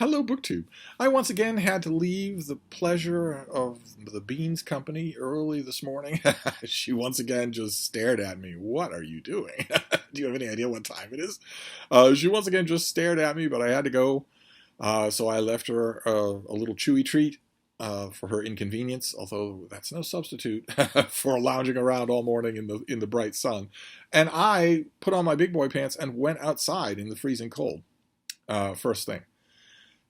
Hello, BookTube. I once again had to leave the pleasure of the Beans Company early this morning. She once again just stared at me. What are you doing? Do you have any idea what time it is? She once again just stared at me, but I had to go. So I left her a little chewy treat for her inconvenience, although that's no substitute for lounging around all morning in the bright sun. And I put on my big boy pants and went outside in the freezing cold first thing.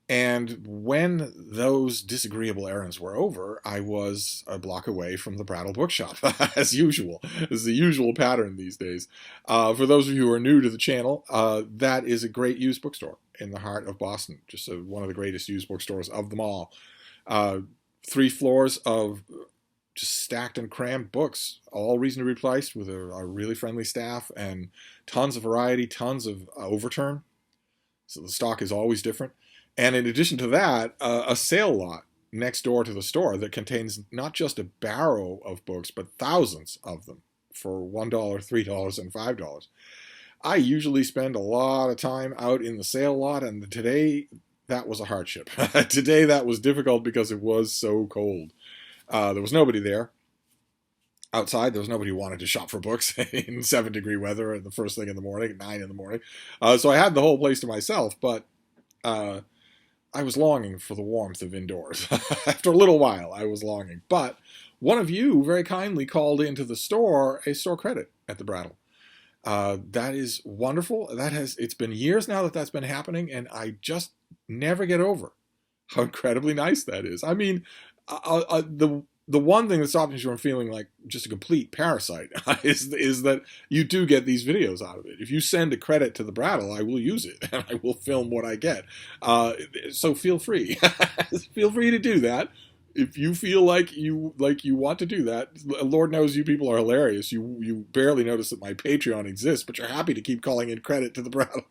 And when those disagreeable errands were over, I was a block away from the Brattle Bookshop, as usual. This is the usual pattern these days. For those of you who are new to the channel, that is a great used bookstore in the heart of Boston. Just one of the greatest used bookstores of them all. 3 floors of just stacked and crammed books, all reasonably priced, with a really friendly staff and tons of variety, tons of overturn. So the stock is always different. And in addition to that, a sale lot next door to the store that contains not just a barrow of books, but thousands of them for $1, $3, and $5. I usually spend a lot of time out in the sale lot, and today that was a hardship. Today that was difficult because it was so cold. There was nobody there. Outside, there was nobody who wanted to shop for books in 7-degree weather at the first thing in the morning, at 9 in the morning. So I had the whole place to myself, but I was longing for the warmth of indoors. After a little while, I was longing. But one of you very kindly called into the store a store credit at the Brattle. That is wonderful. It's been years now that that's been happening, and I just never get over how incredibly nice that is. I mean, the one thing that stops me from feeling like just a complete parasite is that you do get these videos out of it. If you send a credit to the Brattle, I will use it and I will film what I get. So feel free, feel free to do that. If you feel like you want to do that, Lord knows you people are hilarious. You barely notice that my Patreon exists, but you're happy to keep calling in credit to the Brattle.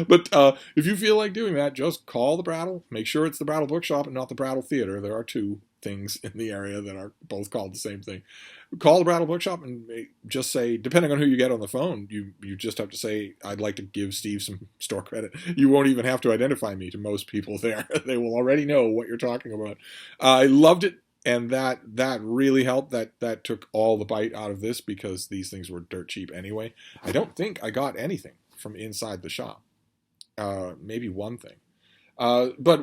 But if you feel like doing that, just call the Brattle. Make sure it's the Brattle Bookshop and not the Brattle Theater. There are 2 things in the area that are both called the same thing. Call the Brattle Bookshop and just say, depending on who you get on the phone, you just have to say, I'd like to give Steve some store credit. You won't even have to identify me to most people there. They will already know what you're talking about. I loved it, and that really helped. That took all the bite out of this because these things were dirt cheap anyway. I don't think I got anything from inside the shop. Maybe one thing. But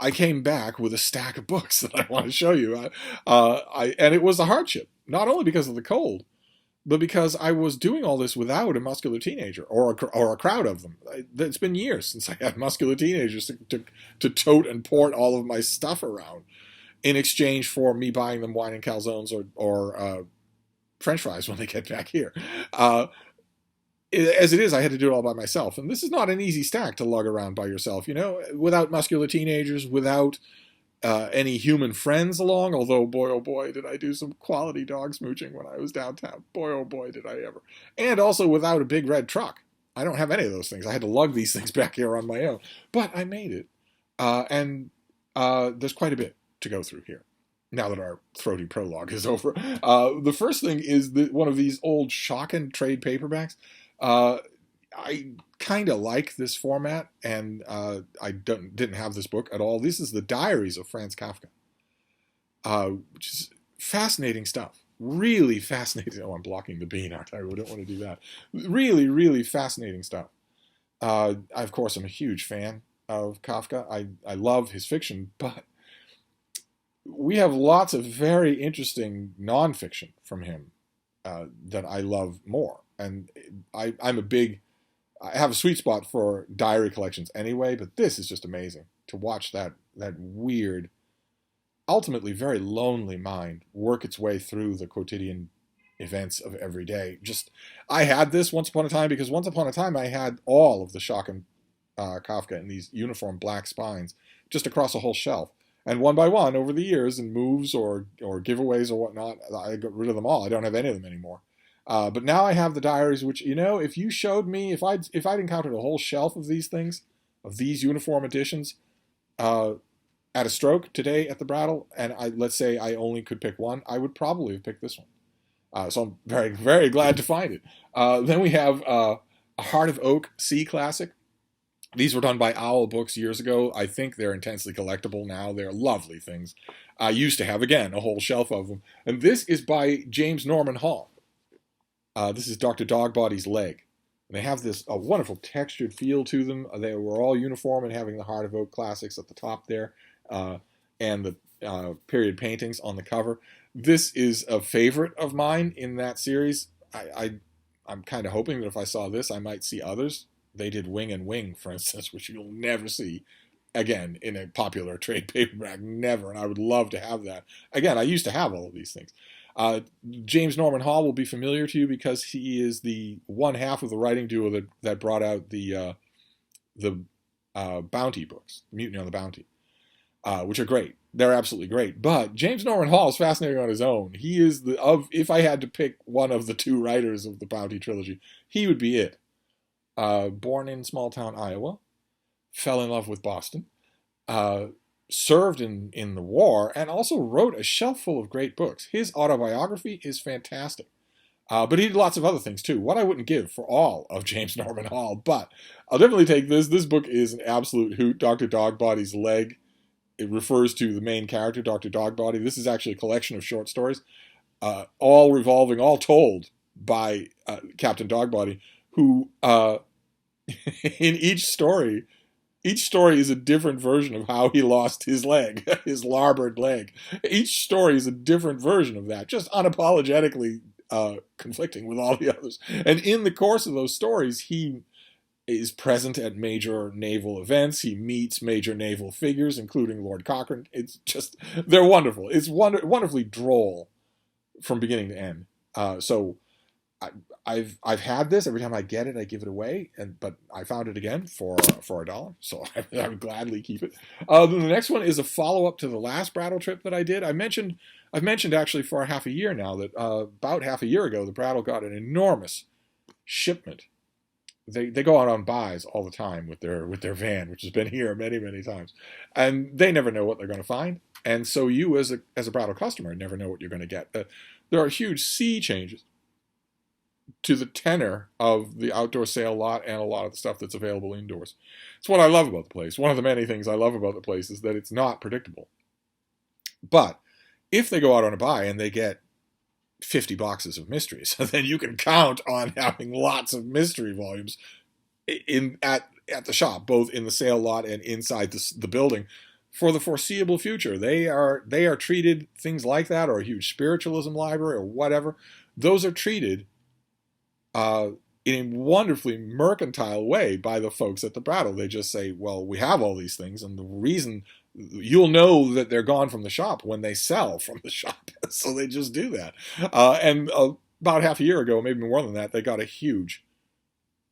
I came back with a stack of books that I want to show you. And it was a hardship, not only because of the cold, but because I was doing all this without a muscular teenager or a crowd of them. It's been years since I had muscular teenagers to tote and port all of my stuff around in exchange for me buying them wine and calzones or French fries when they get back here. As it is, I had to do it all by myself. And this is not an easy stack to lug around by yourself, without muscular teenagers, without any human friends along. Although, boy, oh boy, did I do some quality dog smooching when I was downtown. Boy, oh boy, did I ever. And also without a big red truck. I don't have any of those things. I had to lug these things back here on my own. But I made it. And there's quite a bit to go through here, now that our throaty prologue is over. The first thing is one of these old Shockin' trade paperbacks. I kind of like this format, and I didn't have this book at all. This is the Diaries of Franz Kafka, which is fascinating stuff. Really fascinating. Oh, I'm blocking the bean, aren't I? I don't want to do that. Really, really fascinating stuff. I, of course, am a huge fan of Kafka. I love his fiction, but we have lots of very interesting nonfiction from him that I love more. And I have a sweet spot for diary collections anyway, but this is just amazing to watch that weird, ultimately very lonely mind work its way through the quotidian events of every day. I had this once upon a time because once upon a time I had all of the Shockin' Kafka in these uniform black spines just across a whole shelf. And one by one, over the years, in moves or giveaways or whatnot, I got rid of them all. I don't have any of them anymore. But now I have the diaries, which, if you showed me, if I'd encountered a whole shelf of these things, of these uniform editions, at a stroke today at the Brattle, and let's say I only could pick one, I would probably have picked this one. So I'm very, very glad to find it. Then we have a Heart of Oak C classic. These were done by Owl Books years ago. I think they're intensely collectible now. They're lovely things. I used to have, again, a whole shelf of them. And this is by James Norman Hall. This is Dr. Dogbody's Leg. And they have this a wonderful textured feel to them. They were all uniform and having the Heart of Oak Classics at the top there, and the period paintings on the cover. This is a favorite of mine in that series. I'm kind of hoping that if I saw this, I might see others. They did Wing and Wing, for instance, which you'll never see again in a popular trade paperback. Never. And I would love to have that. Again, I used to have all of these things. James Norman Hall will be familiar to you because he is the one half of the writing duo that brought out the Bounty books, Mutiny on the Bounty, which are great. They're absolutely great. But James Norman Hall is fascinating on his own. He is if I had to pick one of the two writers of the Bounty trilogy, he would be it. Born in small town Iowa, fell in love with Boston, served in the war, and also wrote a shelf full of great books. His autobiography is fantastic. But he did lots of other things too. What I wouldn't give for all of James Norman Hall, but I'll definitely take this. This book is an absolute hoot. Dr. Dogbody's Leg. It refers to the main character, Dr. Dogbody. This is actually a collection of short stories, all told by Captain Dogbody, who in each story is a different version of how he lost his leg, his larboard leg. Each story is a different version of that, just unapologetically conflicting with all the others. And in the course of those stories, he is present at major naval events. He meets major naval figures, including Lord Cochrane. It's just, they're wonderful. It's wonderfully droll from beginning to end. So I've had this. Every time I get it, I give it away. But I found it again for $1, so I would gladly keep it. The next one is a follow-up to the last Brattle trip that I did. I've mentioned actually for half a year now that about half a year ago, the Brattle got an enormous shipment. They go out on buys all the time with their van, which has been here many, many times, and they never know what they're going to find. And so you, as a Brattle customer, never know what you're going to get. There are huge sea changes to the tenor of the outdoor sale lot and a lot of the stuff that's available indoors. It's what I love about the place. One of the many things I love about the place is that it's not predictable. But if they go out on a buy and they get 50 boxes of mysteries, then you can count on having lots of mystery volumes at the shop, both in the sale lot and inside the building for the foreseeable future. They are treated, things like that, or a huge spiritualism library or whatever, those are treated in a wonderfully mercantile way by the folks at the Brattle. They just say, well, we have all these things, and the reason you'll know that they're gone from the shop when they sell from the shop. So they just do that. And about half a year ago, maybe more than that, they got a huge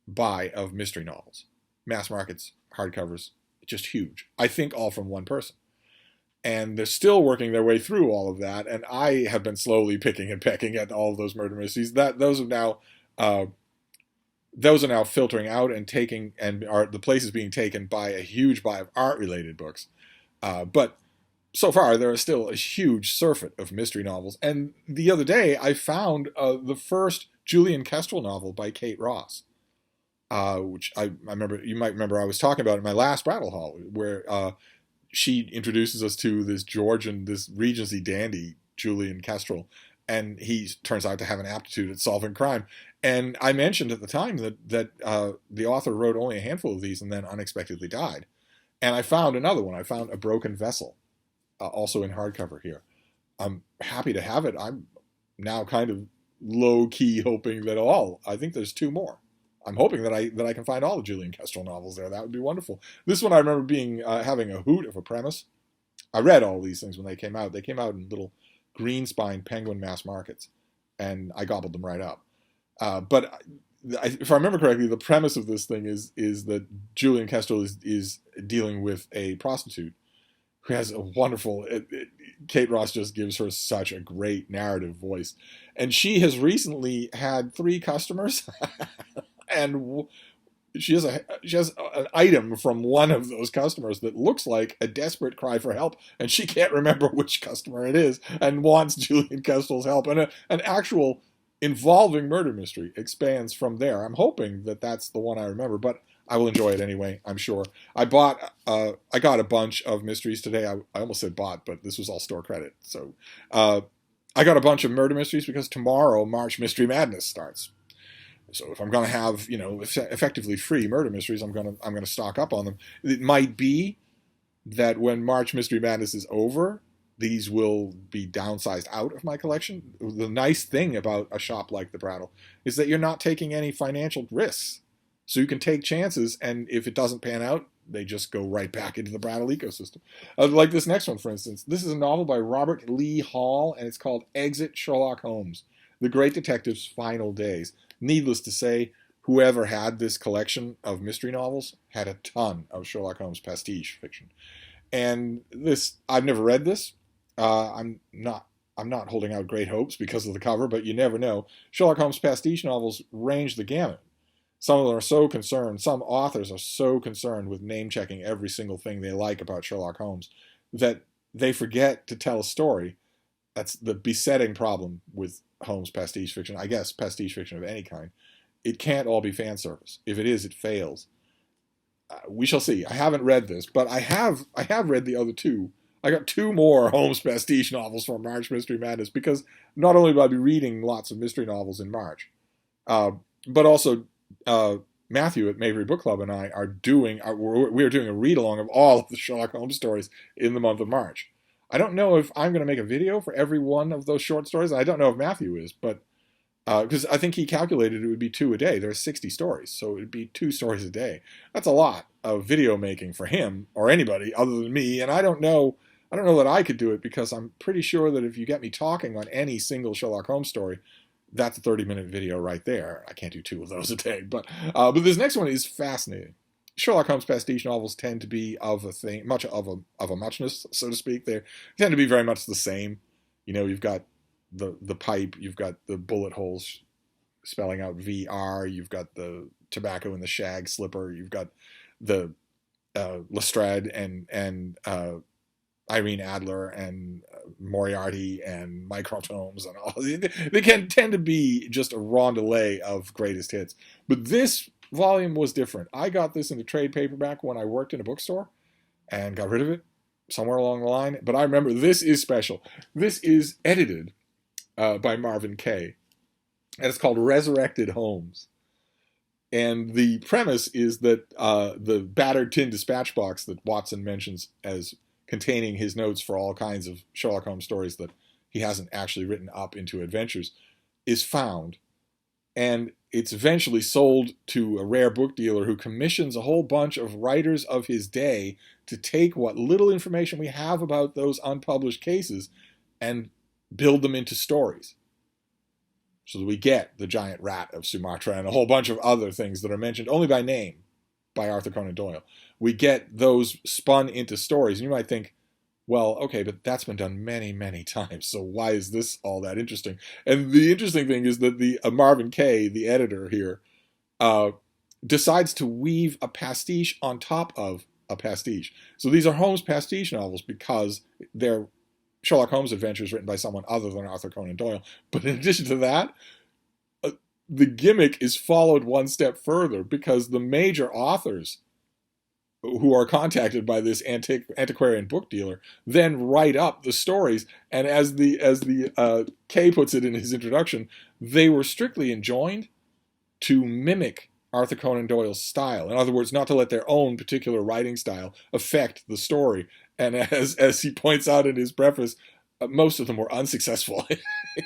buy of mystery novels. Mass markets, hardcovers, just huge. I think all from one person. And they're still working their way through all of that. And I have been slowly picking and pecking at all of those murder mysteries. Those are now filtering out and taking, and are the places being taken by a huge buy of art-related books. But so far, there is still a huge surfeit of mystery novels. And the other day, I found the first Julian Kestrel novel by Kate Ross, which I remember, you might remember I was talking about in my last Brattle Haul, where she introduces us to this Georgian, this Regency dandy, Julian Kestrel, and he turns out to have an aptitude at solving crime. And I mentioned at the time that the author wrote only a handful of these and then unexpectedly died. And I found another one. I found A Broken Vessel, also in hardcover here. I'm happy to have it. I'm now kind of low-key hoping that I think there's two more. I'm hoping that I can find all the Julian Kestrel novels there. That would be wonderful. This one I remember having a hoot of a premise. I read all these things when they came out. They came out in little green spine Penguin mass markets, and I gobbled them right up. But if I remember correctly, the premise of this thing is that Julian Kestrel is dealing with a prostitute who has a wonderful... Kate Ross just gives her such a great narrative voice. And she has recently had 3 customers, and she has an item from one of those customers that looks like a desperate cry for help, and she can't remember which customer it is and wants Julian Kestrel's help. And an actual involving murder mystery expands from there. I'm hoping that that's the one I remember, but I will enjoy it anyway, I'm sure. I got a bunch of mysteries today. I almost said bought, but this was all store credit. So I got a bunch of murder mysteries because tomorrow March Mystery Madness starts. So if I'm going to have, effectively free murder mysteries, I'm going to stock up on them. It might be that when March Mystery Madness is over, these will be downsized out of my collection. The nice thing about a shop like the Brattle is that you're not taking any financial risks. So you can take chances, and if it doesn't pan out, they just go right back into the Brattle ecosystem. Like this next one, for instance. This is a novel by Robert Lee Hall, and it's called Exit Sherlock Holmes, The Great Detective's Final Days. Needless to say, whoever had this collection of mystery novels had a ton of Sherlock Holmes pastiche fiction. And this, I've never read this. I'm not holding out great hopes because of the cover, but you never know. Sherlock Holmes pastiche novels range the gamut. Some of them are so concerned, some authors are so concerned with name-checking every single thing they like about Sherlock Holmes that they forget to tell a story. That's the besetting problem with Holmes pastiche fiction, I guess pastiche fiction of any kind. It can't all be fan service. If it is, it fails. We shall see. I haven't read this, but I have read the other two. I got two more Holmes pastiche novels from March Mystery Madness because not only will I be reading lots of mystery novels in March, but also Matthew at Maybury Book Club and I are doing a read-along of all of the Sherlock Holmes stories in the month of March. I don't know if I'm going to make a video for every one of those short stories. I don't know if Matthew is, but because I think he calculated it would be 2 a day. There's 60 stories, so it would be 2 stories a day. That's a lot of video making for him or anybody other than me. And I don't know that I could do it because I'm pretty sure that if you get me talking on any single Sherlock Holmes story, that's a 30-minute video right there. I can't do 2 of those a day. But this next one is fascinating. Sherlock Holmes pastiche novels tend to be of a muchness, so to speak. They tend to be very much the same. You've got the pipe, you've got the bullet holes spelling out VR, you've got the tobacco in the shag slipper, you've got the Lestrade and Irene Adler and Moriarty and microtomes and all. They can tend to be just a rondelay of greatest hits. But this volume was different. I got this in the trade paperback when I worked in a bookstore and got rid of it somewhere along the line. But I remember this is special. This is edited by Marvin Kay, and it's called Resurrected Holmes. And the premise is that the battered tin dispatch box that Watson mentions as containing his notes for all kinds of Sherlock Holmes stories that he hasn't actually written up into adventures is found. And it's eventually sold to a rare book dealer who commissions a whole bunch of writers of his day to take what little information we have about those unpublished cases and build them into stories. So that we get the giant rat of Sumatra and a whole bunch of other things that are mentioned only by name by Arthur Conan Doyle. We get those spun into stories. And you might think, well, okay, but that's been done many, many times. So why is this all that interesting? And the interesting thing is that the Marvin Kay, the editor here, decides to weave a pastiche on top of a pastiche. So these are Holmes pastiche novels because they're Sherlock Holmes adventures written by someone other than Arthur Conan Doyle. But in addition to that, the gimmick is followed one step further because the major authors who are contacted by this antiquarian book dealer then write up the stories. And as the Kay puts it in his introduction, they were strictly enjoined to mimic Arthur Conan Doyle's style. In other words, not to let their own particular writing style affect the story. And as he points out in his preface, most of them were unsuccessful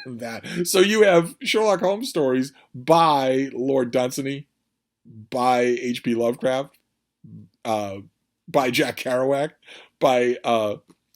in that. So you have Sherlock Holmes stories by Lord Dunsany, by H.P. Lovecraft, by Jack Kerouac, by,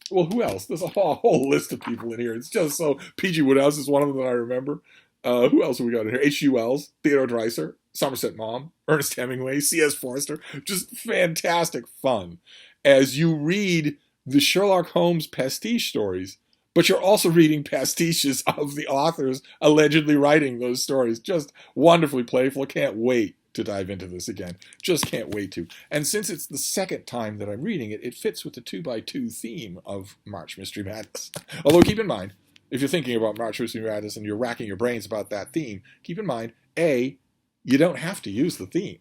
who else? There's a whole list of people in here. It's just so, P.G. Wodehouse is one of them that I remember. Who else have we got in here? H.G. Wells, Theodore Dreiser, Somerset Maugham, Ernest Hemingway, C.S. Forster. Just fantastic fun as you read the Sherlock Holmes pastiche stories, but you're also reading pastiches of the authors allegedly writing those stories. Just wonderfully playful. Can't wait to dive into this again. Just can't wait to. And since it's the second time that I'm reading it, it fits with the 2x2 theme of March Mystery Madness. Although keep in mind, if you're thinking about March Mystery Madness and you're racking your brains about that theme, keep in mind, A, You don't have to use the theme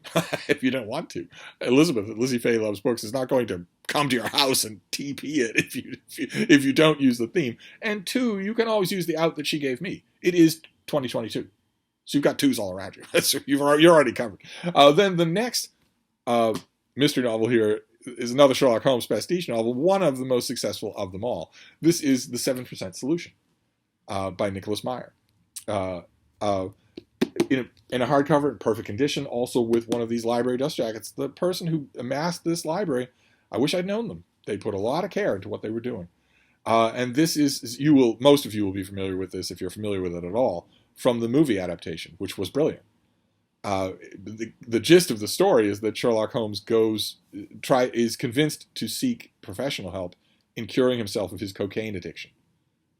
if you don't want to. Elizabeth at Lizzie Fay Loves Books is not going to come to your house and TP it if you don't use the theme. And two, you can always use the out that she gave me. It is 2022. So you've got twos all around you. So you're already covered. Then the next mystery novel here is another Sherlock Holmes pastiche novel, one of the most successful of them all. This is The 7% Solution by Nicholas Meyer. In a hardcover in perfect condition, also with one of these library dust jackets. The person who amassed this library, I wish I'd known them. They put a lot of care into what they were doing. And this is, most of you will be familiar with this if you're familiar with it at all, from the movie adaptation, which was brilliant. The gist of the story is that Sherlock Holmes is convinced to seek professional help in curing himself of his cocaine addiction.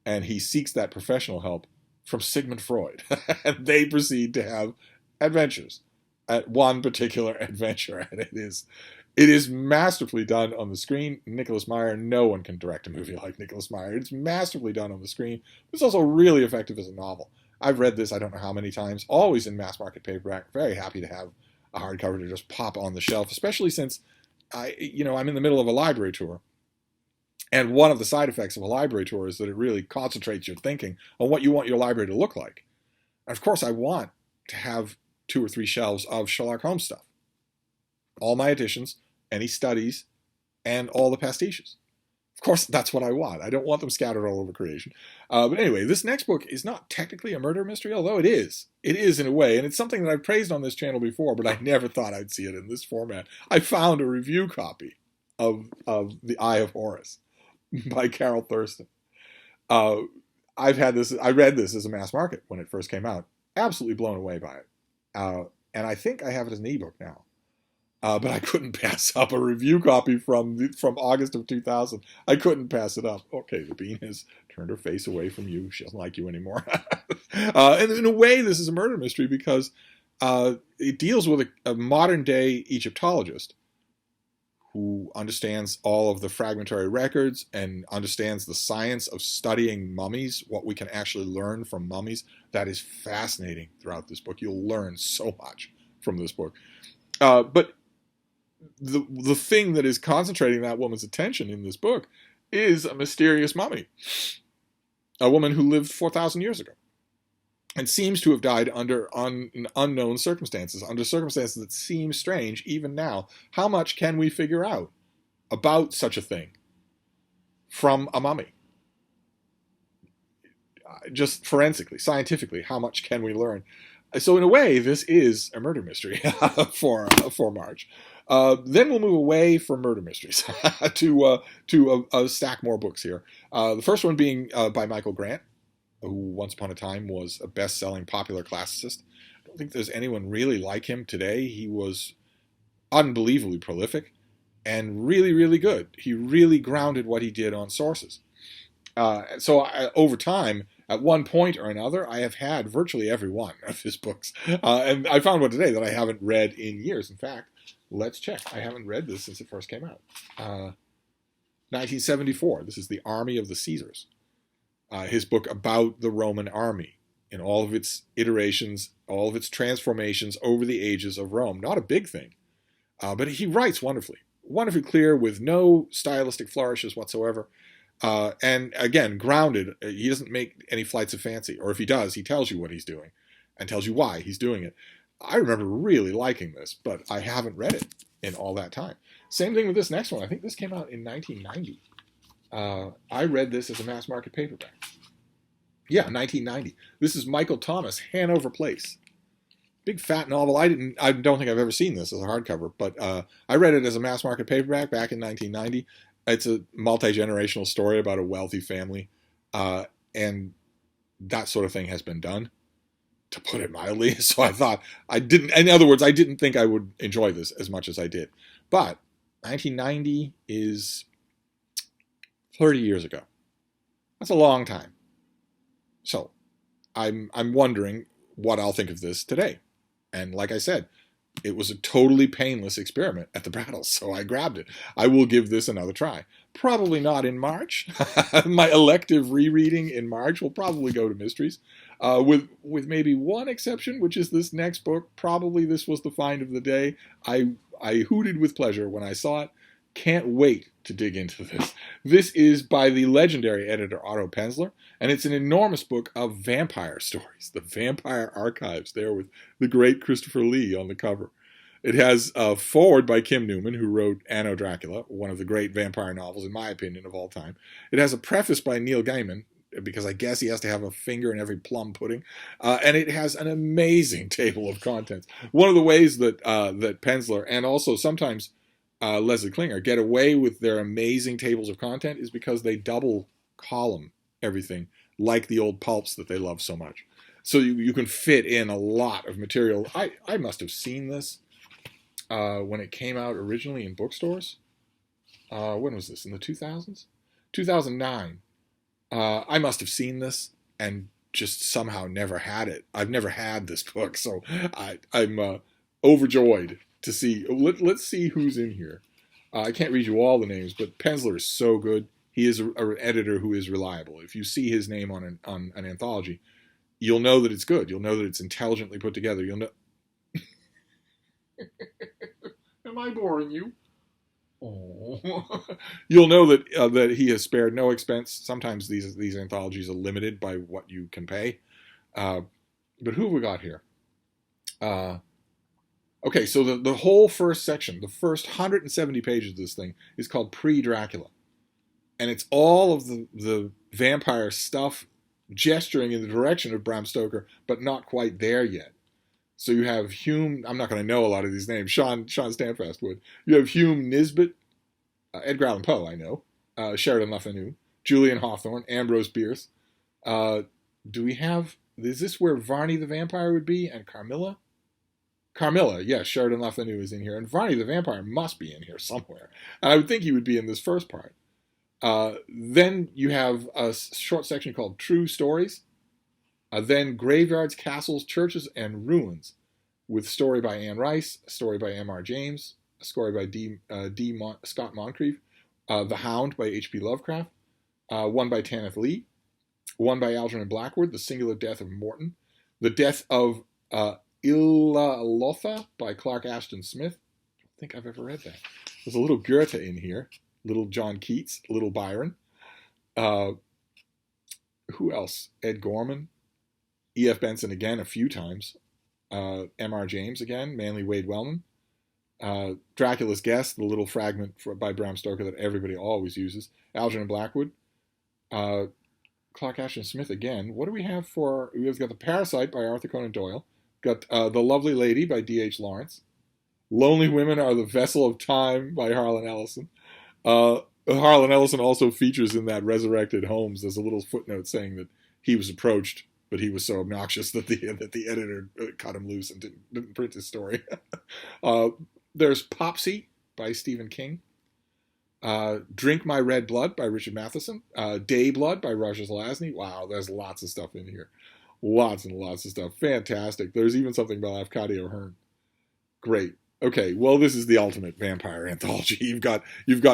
And he seeks that professional help from Sigmund Freud. And they proceed to have adventures at one particular adventure. And it is masterfully done on the screen. Nicholas Meyer, no one can direct a movie like Nicholas Meyer. It's masterfully done on the screen. It's also really effective as a novel. I've read this I don't know how many times, always in mass market paperback. Very happy to have a hardcover to just pop on the shelf, especially since I'm in the middle of a library tour. And one of the side effects of a library tour is that it really concentrates your thinking on what you want your library to look like. And of course, I want to have 2 or 3 shelves of Sherlock Holmes stuff. All my editions, any studies, and all the pastiches. Of course, that's what I want. I don't want them scattered all over creation. But anyway, this next book is not technically a murder mystery, although it is. It is in a way, and it's something that I've praised on this channel before, but I never thought I'd see it in this format. I found a review copy of The Eye of Horus by Carol Thurston. I read this as a mass market when it first came out. Absolutely blown away by it. And I think I have it as an ebook now. But I couldn't pass up a review copy from August of 2000. I couldn't pass it up. Okay, the bean has turned her face away from you. She doesn't like you anymore. And in a way, this is a murder mystery because it deals with a modern-day Egyptologist who understands all of the fragmentary records and understands the science of studying mummies, what we can actually learn from mummies. That is fascinating throughout this book. You'll learn so much from this book. But the thing that is concentrating that woman's attention in this book is a mysterious mummy. A woman who lived 4,000 years ago and seems to have died under unknown circumstances, under circumstances that seem strange even now. How much can we figure out about such a thing from a mummy? Just forensically, scientifically, how much can we learn? So in a way, this is a murder mystery for March. Then we'll move away from murder mysteries to a stack more books here. The first one being by Michael Grant, who once upon a time was a best-selling popular classicist. I don't think there's anyone really like him today. He was unbelievably prolific and really, really good. He really grounded what he did on sources. Over time, at one point or another, I have had virtually every one of his books. And I found one today that I haven't read in years. In fact, let's check. I haven't read this since it first came out. 1974. This is The Army of the Caesars. His book about the Roman army in all of its iterations, all of its transformations over the ages of Rome. Not a big thing, but he writes wonderfully. Wonderfully clear with no stylistic flourishes whatsoever. And again, grounded. He doesn't make any flights of fancy. Or if he does, he tells you what he's doing and tells you why he's doing it. I remember really liking this, but I haven't read it in all that time. Same thing with this next one. I think this came out in 1990. I read this as a mass market paperback. Yeah, 1990. This is Michael Thomas, Hanover Place. Big fat novel. I don't think I've ever seen this as a hardcover, but I read it as a mass market paperback back in 1990. It's a multi-generational story about a wealthy family, and that sort of thing has been done, to put it mildly. So I thought in other words, I didn't think I would enjoy this as much as I did. But 1990 is 30 years ago. That's a long time. So I'm wondering what I'll think of this today. And like I said, it was a totally painless experiment at the Brattle, so I grabbed it. I will give this another try. Probably not in March. My elective rereading in March will probably go to mysteries. with maybe one exception, which is this next book. Probably this was the find of the day. I hooted with pleasure when I saw it. Can't wait to dig into this. This is by the legendary editor Otto Penzler, and it's an enormous book of vampire stories, the Vampire Archives, there with the great Christopher Lee on the cover. It has a foreword by Kim Newman, who wrote Anno Dracula, one of the great vampire novels, in my opinion, of all time. It has a preface by Neil Gaiman, because I guess he has to have a finger in every plum pudding. And it has an amazing table of contents. One of the ways that that Penzler and also sometimes Leslie Klinger get away with their amazing tables of content is because they double column everything, like the old pulps that they love so much. So you can fit in a lot of material. I must have seen this when it came out originally in bookstores. When was this? In the 2000s? 2009. I must have seen this and just somehow never had it. I've never had this book, so I'm overjoyed to see. Let's see who's in here. I can't read you all the names, but Penzler is so good. He is an editor who is reliable. If you see his name on an anthology, you'll know that it's good. You'll know that it's intelligently put together. You'll know. Am I boring you? Oh. You'll know that that he has spared no expense. Sometimes these anthologies are limited by what you can pay. But who have we got here? Okay, so the whole first section, the first 170 pages of this thing is called Pre-Dracula. And it's all of the vampire stuff gesturing in the direction of Bram Stoker, but not quite there yet. So you have Hume, I'm not going to know a lot of these names, Sean Standfast would. You have Hume Nisbet, Edgar Allan Poe, I know, Sheridan Le Fanu, Julian Hawthorne, Ambrose Bierce. Do we have, is this where Varney the Vampire would be, and Carmilla? Carmilla, yes, Sheridan Le Fanu is in here, and Varney the Vampire must be in here somewhere. And I would think he would be in this first part. Then you have a short section called True Stories. Then Graveyards, Castles, Churches, and Ruins, with story by Anne Rice, a story by M.R. James, a story by Scott Moncrief, The Hound by H.P. Lovecraft, one by Tanith Lee, one by Algernon Blackwood, The Singular Death of Morton, The Death of Ilalotha by Clark Ashton Smith. I don't think I've ever read that. There's a little Goethe in here, little John Keats, little Byron. Who else? Ed Gorman. E.F. Benson again a few times. M.R. James again. Manly Wade Wellman. Dracula's Guest, the little fragment by Bram Stoker that everybody always uses. Algernon Blackwood. Clark Ashton Smith again. What do we have for... We've got The Parasite by Arthur Conan Doyle. Got The Lovely Lady by D.H. Lawrence. Lonely Women Are the Vessel of Time by Harlan Ellison. Harlan Ellison also features in that Resurrected Holmes. There's a little footnote saying that he was approached, but he was so obnoxious that the editor cut him loose and didn't print his story. There's Popsy by Stephen King. Drink My Red Blood by Richard Matheson. Day Blood by Roger Zelazny. Wow, there's lots of stuff in here. Lots and lots of stuff. Fantastic. There's even something by Lafcadio Hearn. Great. Okay, well, this is the ultimate vampire anthology. You've got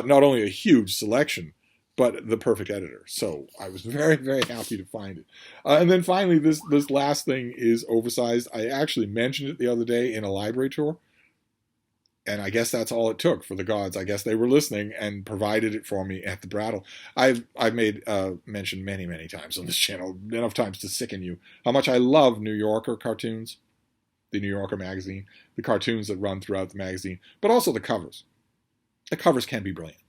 not only a huge selection, but the perfect editor. So I was very, very happy to find it. And then finally, this last thing is oversized. I actually mentioned it the other day in a library tour, and I guess that's all it took for the gods. I guess they were listening and provided it for me at the Brattle. I've made mention many, many times on this channel, enough times to sicken you, how much I love New Yorker cartoons, the New Yorker magazine, the cartoons that run throughout the magazine, but also the covers. The covers can be brilliant.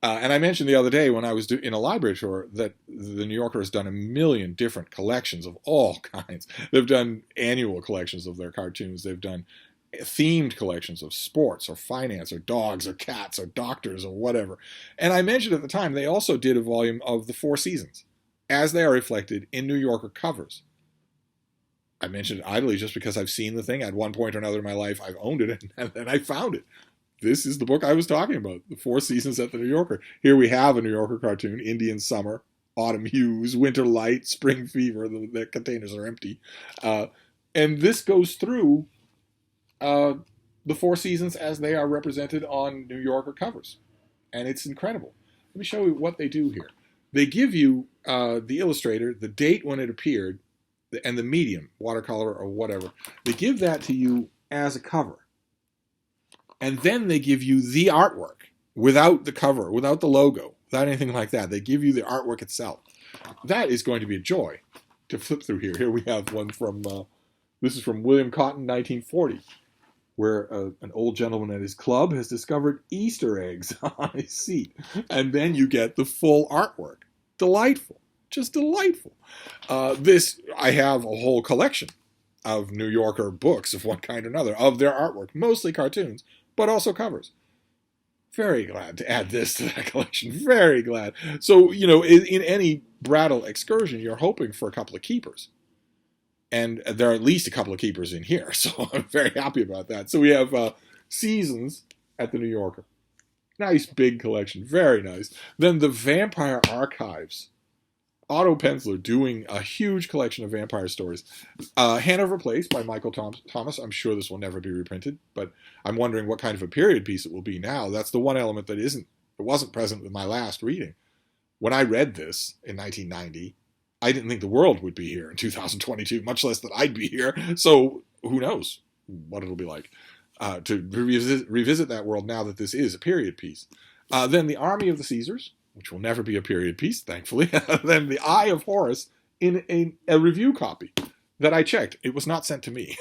And I mentioned the other day when I was in a library tour that the New Yorker has done a million different collections of all kinds. They've done annual collections of their cartoons. They've done themed collections of sports or finance or dogs or cats or doctors or whatever. And I mentioned at the time they also did a volume of the Four Seasons as they are reflected in New Yorker covers. I mentioned it idly just because I've seen the thing. At one point or another in my life, I've owned it, and then I found it. This is the book I was talking about, The Four Seasons at the New Yorker. Here we have a New Yorker cartoon, Indian Summer, Autumn Hues, Winter Light, Spring Fever. The containers are empty. And this goes through the Four Seasons as they are represented on New Yorker covers. And it's incredible. Let me show you what they do here. They give you, the illustrator, the date when it appeared, and the medium, watercolor or whatever, they give that to you as a cover. And then they give you the artwork without the cover, without the logo, without anything like that. They give you the artwork itself. That is going to be a joy to flip through here. Here we have one from, this is from William Cotton, 1940, where an old gentleman at his club has discovered Easter eggs on his seat. And then you get the full artwork. Delightful. Just delightful. I have a whole collection of New Yorker books of one kind or another, of their artwork, mostly cartoons, but also covers. Very glad to add this to that collection. Very glad. So, in any Brattle excursion, you're hoping for a couple of keepers. And there are at least a couple of keepers in here, so I'm very happy about that. So we have Seasons at the New Yorker. Nice big collection. Very nice. Then the Vampire Archives. Otto Penzler doing a huge collection of vampire stories. Hanover Place by Michael Thomas. I'm sure this will never be reprinted, but I'm wondering what kind of a period piece it will be now. That's the one element that wasn't present with my last reading. When I read this in 1990, I didn't think the world would be here in 2022, much less that I'd be here. So who knows what it'll be like to revisit that world now that this is a period piece. Then The Army of the Caesars, which will never be a period piece, thankfully. Then The Eye of Horus in a review copy that I checked. It was not sent to me.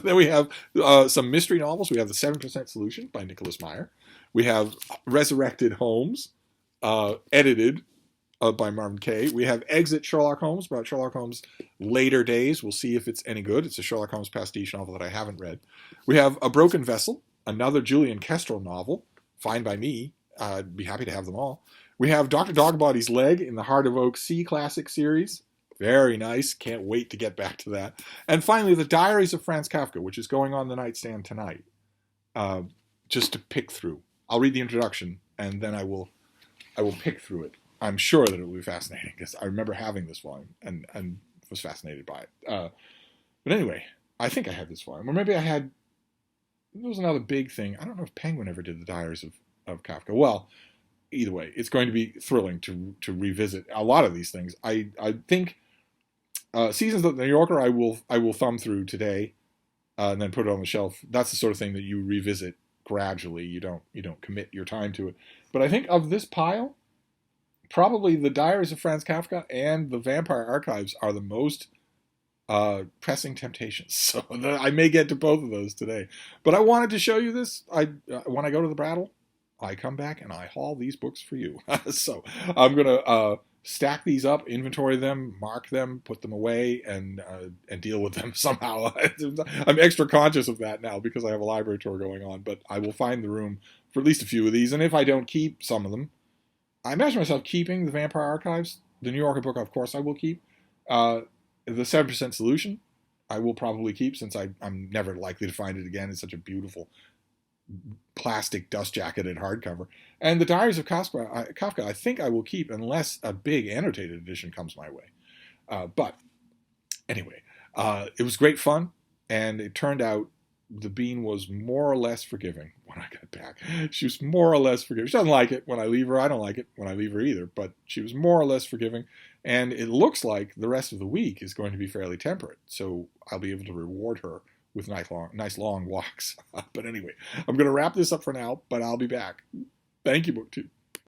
Then we have some mystery novels. We have The 7% Solution by Nicholas Meyer. We have Resurrected Holmes, edited by Marvin Kaye. We have Exit Sherlock Holmes, about Sherlock Holmes' later days. We'll see if it's any good. It's a Sherlock Holmes pastiche novel that I haven't read. We have A Broken Vessel, another Julian Kestrel novel, fine by me. I'd be happy to have them all. We have Dr. Dogbody's Leg in the Heart of Oak Sea Classic series. Very nice. Can't wait to get back to that. And finally, The Diaries of Franz Kafka, which is going on the nightstand tonight. Just to pick through. I'll read the introduction, and then I will pick through it. I'm sure that it will be fascinating, because I remember having this volume and was fascinated by it. But anyway, I think I had this volume. Or maybe there was another big thing. I don't know if Penguin ever did The Diaries of Kafka. Well, either way, it's going to be thrilling to revisit a lot of these things. I think Seasons of the New Yorker I will thumb through today and then put it on the shelf. That's the sort of thing that you revisit gradually. You don't commit your time to it. But I think of this pile, probably The Diaries of Franz Kafka and The Vampire Archives are the most pressing temptations. So I may get to both of those today. But I wanted to show you this. When I go to the Brattle, I come back and I haul these books for you. So I'm going to stack these up, inventory them, mark them, put them away, and deal with them somehow. I'm extra conscious of that now because I have a library tour going on, but I will find the room for at least a few of these. And if I don't keep some of them, I imagine myself keeping The Vampire Archives. The New Yorker book, of course, I will keep. The 7% Solution, I will probably keep, since I'm never likely to find it again. It's such a beautiful plastic dust-jacketed hardcover. And The Diaries of Kafka, I think I will keep unless a big annotated edition comes my way. But anyway, it was great fun, and it turned out the Bean was more or less forgiving when I got back. She was more or less forgiving. She doesn't like it when I leave her. I don't like it when I leave her either, but she was more or less forgiving. And it looks like the rest of the week is going to be fairly temperate. So I'll be able to reward her with nice long walks. But anyway, I'm going to wrap this up for now, but I'll be back. Thank you, BookTube.